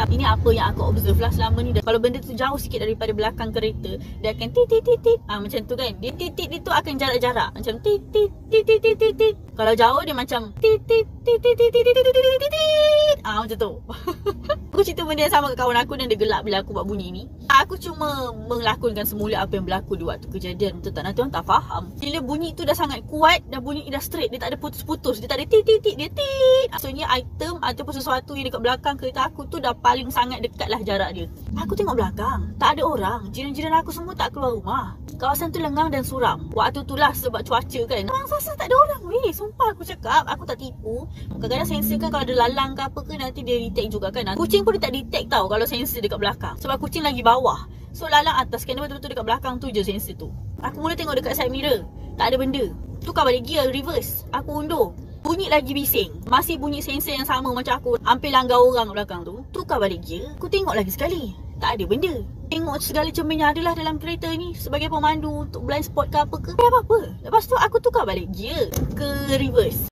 Ini apa yang aku observe lah selama ni. Kalau benda tu jauh sikit daripada belakang kereta, dia akan tit tit tit tit. Macam tu kan. Dia tit tit dia tu akan jarak-jarak. Macam tit tit tit tit tit tit tit. Kalau jauh dia macam tit tit tit tit tit tit tit tit tit tit. Macam tu. Aku cerita benda yang sama ke kawan aku dan dia gelak bila aku buat bunyi ni. Aku cuma melakonkan semula apa yang berlaku di waktu kejadian. Betul tak? Nanti orang tak faham. Bila bunyi tu dah sangat kuat dan bunyi dah straight, dia tak ada putus-putus, dia tak ada tit-tit-tit, dia tit. Maksudnya item ataupun sesuatu yang dekat belakang kereta aku tu dah paling sangat dekat lah jarak dia. Aku tengok belakang, tak ada orang. Jiran-jiran aku semua tak keluar rumah. Kawasan tu lengang dan suram. Waktu tu lah sebab cuaca kan. Orang sasa tak ada orang weh. Sumpah aku cakap, aku tak tipu. Kadang-kadang sensor kan kalau ada lalang ke apa ke, nanti dia detect juga kan. Kucing pun dia tak detect tau kalau sensor dekat belakang. Sebab kucing lagi bawah. So lalang atas kan, dia betul-betul dekat belakang tu je sensor tu. Aku mula tengok dekat side mirror, tak ada benda. Tukar balik gear, reverse. Aku undur, bunyi lagi bising. Masih bunyi sensor yang sama macam aku hampir langgar orang kat belakang tu. Tukar balik gear, aku tengok lagi sekali, tak ada benda. Tengok segala cermin yang adalah dalam kereta ni sebagai pemandu untuk blind spot ke apa ke. Apa-apa. Lepas tu aku tukar balik gear ke reverse.